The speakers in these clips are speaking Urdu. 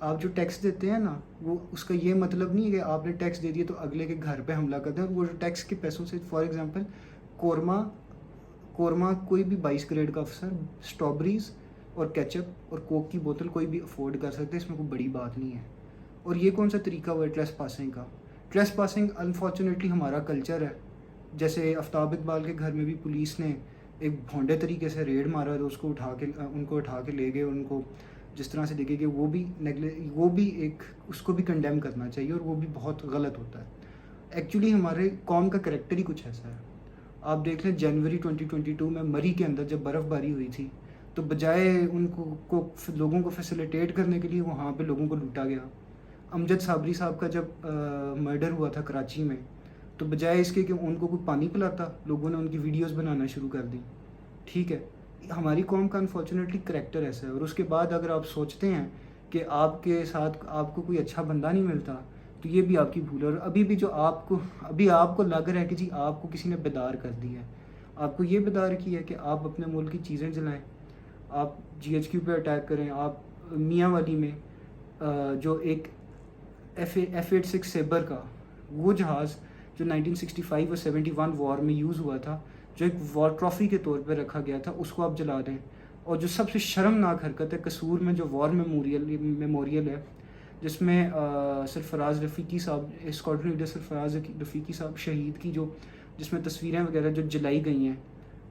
آپ جو ٹیکس دیتے ہیں نا، وہ اس کا یہ مطلب نہیں ہے کہ آپ نے ٹیکس دے دیا تو اگلے کے گھر پہ حملہ کر دیں. اور وہ جو ٹیکس کے پیسوں سے فار ایگزامپل قورمہ کوئی بھی 22 گریڈ کا افسر اسٹرابریز اور کیچپ اور کوک کی بوتل کوئی بھی افورڈ کر سکتے، اس میں کوئی بڑی بات نہیں ہے. اور یہ کون سا طریقہ ہوا ہے ٹریس پاسنگ کا؟ ٹریس پاسنگ انفارچونیٹلی ہمارا کلچر ہے. جیسے آفتاب اقبال کے گھر میں بھی پولیس نے ایک بھونڈے طریقے سے ریڈ مارا تو ان کو اٹھا کے لے گئے، ان کو جس طرح سے دیکھے کہ وہ بھی ایک اس کو بھی کنڈیم کرنا چاہیے، اور وہ بھی بہت غلط ہوتا ہے. ایکچولی ہمارے قوم کا کریکٹر ہی کچھ ایسا ہے. آپ دیکھ لیں جنوری 2022 میں مری کے اندر جب برف باری ہوئی تھی تو بجائے ان کو لوگوں کو فیسیلیٹیٹ کرنے کے لیے وہاں پہ لوگوں کو لوٹا گیا. امجد صابری صاحب کا جب مرڈر ہوا تھا کراچی میں تو بجائے اس کے کہ ان کو کوئی پانی پلاتا، لوگوں نے ان کی ویڈیوز بنانا شروع کر دی. ٹھیک ہے، ہماری قوم کا انفارچونیٹلی کریکٹر ایسا ہے. اور اس کے بعد اگر آپ سوچتے ہیں کہ آپ کے ساتھ آپ کو کوئی اچھا بندہ نہیں ملتا تو یہ بھی آپ کی بھول ہے. اور ابھی بھی جو آپ کو لگ رہا ہے کہ جی آپ کو کسی نے بیدار کر دیا ہے، آپ کو یہ بیدار کیا ہے کہ آپ اپنے ملک کی چیزیں جلائیں، آپ GHQ پہ اٹیک کریں. آپ میاں والی میں جو ایک F-86 سیبر کا وہ جہاز جو 1965 اور 71 وار میں یوز ہوا تھا، جو ایک وار ٹرافی کے طور پہ رکھا گیا تھا، اس کو آپ جلا دیں. اور جو سب سے شرمناک حرکت ہے قصور میں جو وار میموریل ہے، جس میں سرفراز رفیقی صاحب، اسکواڈرن لیڈر سرفراز رفیقی صاحب شہید کی جس میں تصویریں وغیرہ جو جلائی گئی ہیں.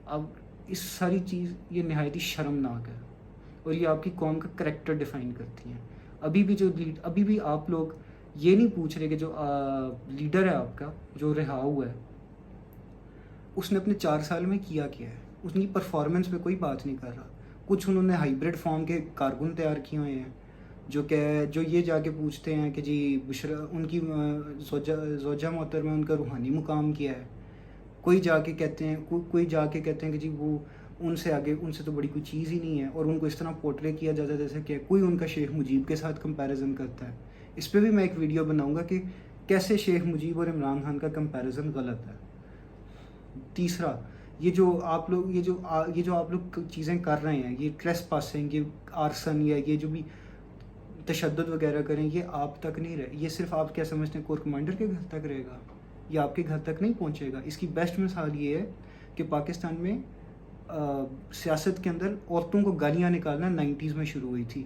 اب اس ساری چیز یہ نہایت ہی شرمناک ہے، اور یہ آپ کی قوم کا کریکٹر ڈیفائن کرتی ہیں. ابھی بھی آپ لوگ یہ نہیں پوچھ رہے کہ جو لیڈر ہے آپ کا جو رہا ہوا ہے اس نے اپنے 4 سال میں کیا ہے. اس کی پرفارمنس پہ کوئی بات نہیں کر رہا. کچھ انہوں نے ہائیبرڈ فارم کے کارکن تیار کیے ہوئے ہیں جو یہ جا کے پوچھتے ہیں کہ جی بشرا ان کی زوجہ محترمہ ان کا روحانی مقام کیا ہے. کوئی جا کے کہتے ہیں کہ جی وہ ان سے تو بڑی کوئی چیز ہی نہیں ہے. اور ان کو اس طرح پورٹرے کیا جاتا ہے جیسے کہ کوئی ان کا شیخ مجیب کے ساتھ کمپیریزن کرتا ہے. اس پہ بھی میں ایک ویڈیو بناؤں گا کہ کیسے شیخ مجیب اور عمران خان کا کمپیریزن غلط ہے. تیسرا، یہ جو آپ لوگ چیزیں کر رہے ہیں، یہ ٹریس پاسنگ، یہ آرسن، یا یہ جو بھی تشدد وغیرہ کریں، یہ آپ تک نہیں رہے. یہ صرف آپ کیا سمجھتے ہیں کور کمانڈر کے گھر تک رہے گا؟ یہ آپ کے گھر تک نہیں پہنچے گا. اس کی بیسٹ مثال یہ ہے کہ پاکستان میں سیاست کے اندر عورتوں کو گالیاں نکالنا 90s میں شروع ہوئی تھی،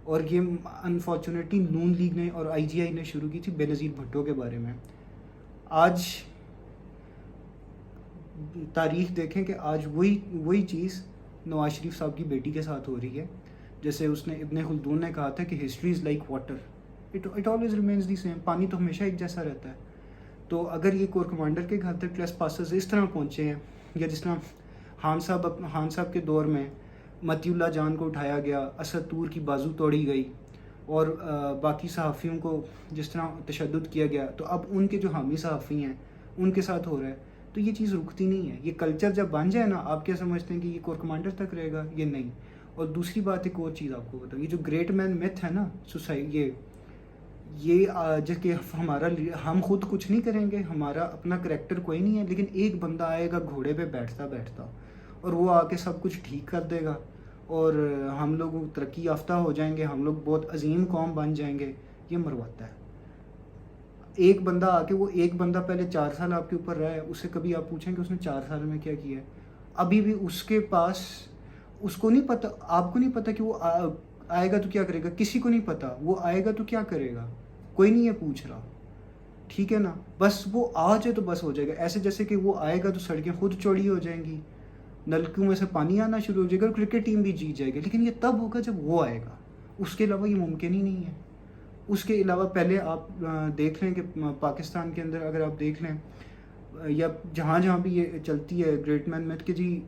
اور یہ انفارچونیٹلی نون لیگ نے اور IGI نے شروع کی تھی بے نظیر بھٹو کے بارے میں. آج تاریخ دیکھیں کہ آج وہی چیز نواز شریف صاحب کی بیٹی کے ساتھ ہو رہی ہے. جیسے اس نے ابن خلدون نے کہا تھا کہ history is like water, it always remains the same. پانی تو ہمیشہ ایک جیسا رہتا ہے. تو اگر یہ کور کمانڈر کے گھر تک ٹریس پاسرز اس طرح پہنچے ہیں، یا جس طرح خان صاحب کے دور میں متی اللہ جان کو اٹھایا گیا، اسد طور کی بازو توڑی گئی، اور باقی صحافیوں کو جس طرح تشدد کیا گیا، تو اب ان کے جو حامی صحافی ہیں ان کے ساتھ ہو رہا ہے. تو یہ چیز رکتی نہیں ہے. یہ کلچر جب بن جائے نا، آپ کیا سمجھتے ہیں کہ یہ کور کمانڈر تک رہے گا؟ یہ نہیں. اور دوسری بات ایک اور چیز آپ کو بتاؤں، یہ جو گریٹ مین میتھ ہے نا یہ کہ ہم خود کچھ نہیں کریں گے، ہمارا اپنا کریکٹر کوئی نہیں ہے، لیکن ایک بندہ آئے گا گھوڑے پہ بیٹھتا اور وہ آ کے سب کچھ ٹھیک کر دے گا، اور ہم لوگ ترقی یافتہ ہو جائیں گے، ہم لوگ بہت عظیم قوم بن جائیں گے. یہ مرواتا ہے. ایک بندہ آ کے، وہ ایک بندہ پہلے 4 سال آپ کے اوپر رہا ہے، اسے کبھی آپ پوچھیں کہ اس نے 4 سال میں کیا کیا ہے؟ ابھی بھی اس کے پاس، اس کو نہیں پتہ، آپ کو نہیں پتہ کہ وہ آئے گا تو کیا کرے گا. کسی کو نہیں پتہ وہ آئے گا تو کیا کرے گا. کوئی نہیں یہ پوچھ رہا. ٹھیک ہے نا، بس وہ آ جائے تو بس ہو جائے گا. ایسے جیسے کہ وہ آئے گا تو سڑکیں خود چوڑی ہو جائیں گی، نلکوں میں سے پانی آنا شروع ہو جائے گا، اور کرکٹ ٹیم بھی جیت جائے گی. لیکن یہ تب ہوگا جب وہ آئے گا. اس کے علاوہ یہ ممکن ہی نہیں ہے. اس کے علاوہ پہلے آپ دیکھ لیں کہ پاکستان کے اندر اگر آپ دیکھ لیں، یا جہاں بھی یہ چلتی ہے گریٹ مین میتھ کہ جی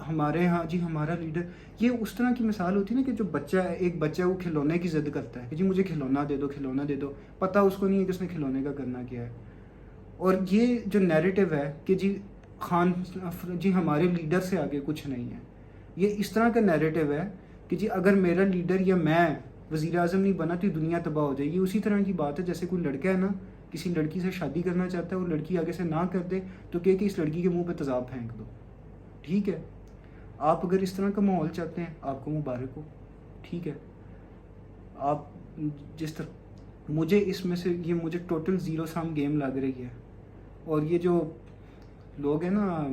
ہمارے ہاں جی ہمارا لیڈر، یہ اس طرح کی مثال ہوتی ہے نا کہ جو ایک بچہ وہ کھلونے کی ضد کرتا ہے کہ جی مجھے کھلونا دے دو، پتہ اس کو نہیں ہے کہ اس نے کھلونے کا کرنا کیا ہے. اور یہ جو نیریٹو ہے کہ جی ہمارے لیڈر سے آگے کچھ نہیں ہے، یہ اس طرح کا نیریٹو ہے کہ جی اگر میرا لیڈر یا میں وزیر اعظم نہیں بنا تو یہ دنیا تباہ ہو جائے گی. اسی طرح کی بات ہے جیسے کوئی لڑکا ہے نا، کسی لڑکی سے شادی کرنا چاہتا ہے، وہ لڑکی آگے سے نہ کر دے تو کہ اس لڑکی کے منہ پہ تیزاب پھینک دو. ٹھیک ہے، آپ اگر اس طرح کا ماحول چاہتے ہیں آپ کو مبارک ہو. ٹھیک ہے، آپ جس طرح مجھے اس میں سے یہ مجھے ٹوٹل زیرو سام گیم لگ رہی ہے. اور یہ جو لوگ ہیں نا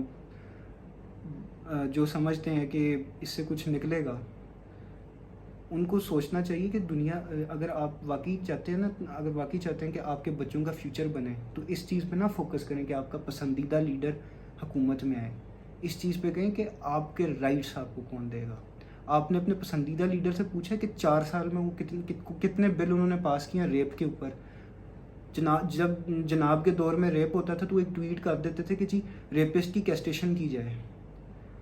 جو سمجھتے ہیں کہ اس سے کچھ نکلے گا, ان کو سوچنا چاہیے کہ دنیا اگر آپ واقعی چاہتے ہیں نا, اگر واقعی چاہتے ہیں کہ آپ کے بچوں کا فیوچر بنے, تو اس چیز پہ نہ فوکس کریں کہ آپ کا پسندیدہ لیڈر حکومت میں آئے. اس چیز پہ کہیں کہ آپ کے رائٹس آپ کو کون دے گا. آپ نے اپنے پسندیدہ لیڈر سے پوچھا کہ 4 سال میں وہ کتنے بل انہوں نے پاس کیے ہیں ریپ کے اوپر. جب جناب کے دور میں ریپ ہوتا تھا تو ایک ٹویٹ کر دیتے تھے کہ جی ریپسٹ کی کیسٹیشن کی جائے.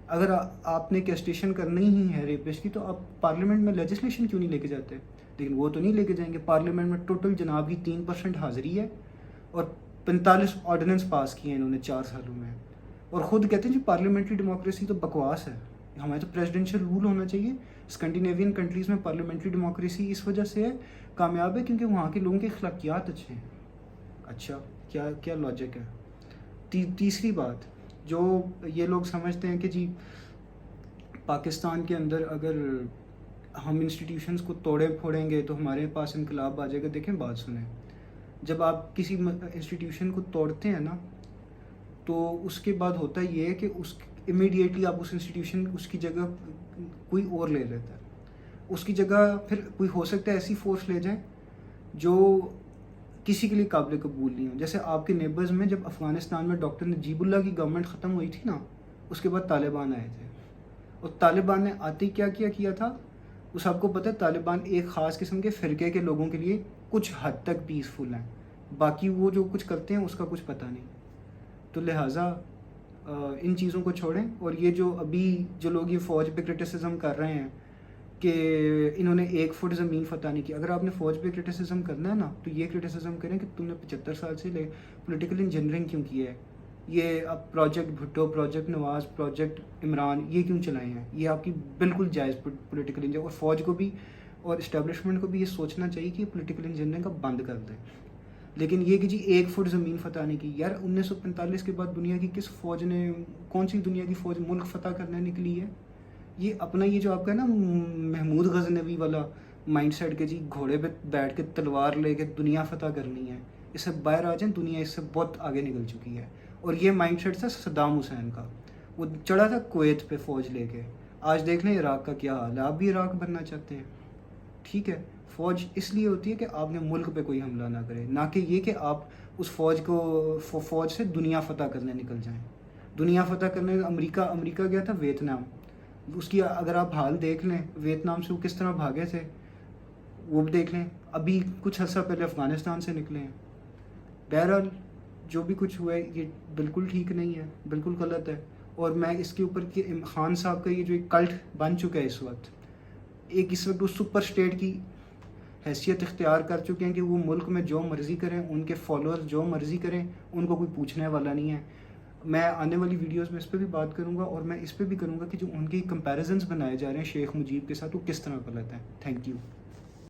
اگر آپ نے کیسٹیشن کرنی ہی ہے ریپسٹ کی, تو آپ پارلیمنٹ میں لیجسلیشن کیوں نہیں لے کے جاتے؟ لیکن وہ تو نہیں لے کے جائیں گے. پارلیمنٹ میں ٹوٹل جناب کی 3% حاضری ہے اور 45 آرڈیننس پاس کیے ہیں انہوں نے 4 سالوں میں, اور خود کہتے ہیں جی پارلیمنٹری ڈیموکریسی تو بکواس ہے, ہمیں تو پریزیڈنشل رول ہونا چاہیے. اسکینڈینیوین کنٹریز میں پارلیمنٹری ڈیموکریسی اس وجہ سے کامیاب ہے کیونکہ وہاں کے لوگوں کے اخلاقیات اچھے ہیں. اچھا کیا لاجک ہے. تیسری بات, جو یہ لوگ سمجھتے ہیں کہ جی پاکستان کے اندر اگر ہم انسٹیٹیوشنز کو توڑے پھوڑیں گے تو ہمارے پاس انقلاب آ جائے گا. دیکھیں بات سنیں, جب آپ کسی انسٹیٹیوشن کو توڑتے ہیں نا, تو اس کے بعد ہوتا یہ ہے کہ امیڈیٹلی آپ اس انسٹیٹیوشن اس کی جگہ کوئی اور لے لیتا ہے. اس کی جگہ پھر کوئی ہو سکتا ہے ایسی فورس لے جائے جو کسی کے لیے قابل قبول نہیں ہو. جیسے آپ کے نیبرز میں جب افغانستان میں ڈاکٹر نجیب اللہ کی گورنمنٹ ختم ہوئی تھی نا, اس کے بعد طالبان آئے تھے, اور طالبان نے آتے ہی کیا تھا, وہ سب کو پتہ ہے. طالبان ایک خاص قسم کے فرقے کے لوگوں کے لیے کچھ حد تک پیسفل ہیں, باقی وہ جو کچھ کرتے ہیں اس کا کچھ پتہ نہیں. تو لہٰذا ان چیزوں کو چھوڑیں. اور یہ جو ابھی جو لوگ یہ فوج پہ کرٹیسزم کر رہے ہیں کہ انہوں نے 1 فٹ زمین فتح نہیں کی, اگر آپ نے فوج پہ کرٹیسزم کرنا ہے نا, تو یہ کرٹیسزم کریں کہ تم نے 75 سال سے پولیٹیکل انجینئرنگ کیوں کی ہے. یہ اب پروجیکٹ بھٹو, پروجیکٹ نواز, پروجیکٹ عمران, یہ کیوں چلائے ہیں. یہ آپ کی بالکل جائز پولیٹیکل انجینئر. اور فوج کو بھی اور اسٹیبلشمنٹ کو بھی یہ سوچنا چاہیے کہ پولیٹیکل انجینئرنگ کا بند کر دیں. لیکن یہ کہ جی 1 فٹ زمین فتح نہیں کی, یار 1945 کے بعد دنیا کی کس فوج نے, کون سی دنیا کی فوج ملک فتح کرنے نکلی ہے. یہ اپنا یہ جو آپ کا نا محمود غزنوی والا مائنڈ سیٹ کہ جی گھوڑے پہ بیٹھ کے تلوار لے کے دنیا فتح کرنی ہے, اس سے باہر آ جائیں. دنیا اس سے بہت آگے نکل چکی ہے. اور یہ مائنڈ سیٹ تھا صدام حسین کا, وہ چڑھا تھا کویت پہ فوج لے کے. آج دیکھ لیں عراق کا کیا حال ہے. آپ بھی عراق بننا چاہتے ہیں, ٹھیک ہے. فوج اس لیے ہوتی ہے کہ آپ نے ملک پہ کوئی حملہ نہ کرے, نہ کہ یہ کہ آپ اس فوج سے دنیا فتح کرنے نکل جائیں. دنیا فتح کرنے امریکہ گیا تھا ویتنام, اس کی اگر آپ حال دیکھ لیں ویتنام سے وہ کس طرح بھاگے تھے وہ بھی دیکھ لیں. ابھی کچھ عرصہ پہلے افغانستان سے نکلے ہیں. بہرحال جو بھی کچھ ہوا ہے یہ بالکل ٹھیک نہیں ہے, بالکل غلط ہے. اور میں اس کے اوپر کہ خان صاحب کا یہ جو ایک کلٹ بن چکا ہے اس وقت وہ سپر اسٹیٹ کی حیثیت اختیار کر چکے ہیں کہ وہ ملک میں جو مرضی کریں, ان کے فالوور جو مرضی کریں, ان کو کوئی پوچھنے والا نہیں ہے. میں آنے والی ویڈیوز میں اس پہ بھی بات کروں گا, اور میں اس پہ بھی کروں گا کہ جو ان کی کمپیریزنز بنائے جا رہے ہیں شیخ مجیب کے ساتھ وہ کس طرح غلط ہیں. Thank you.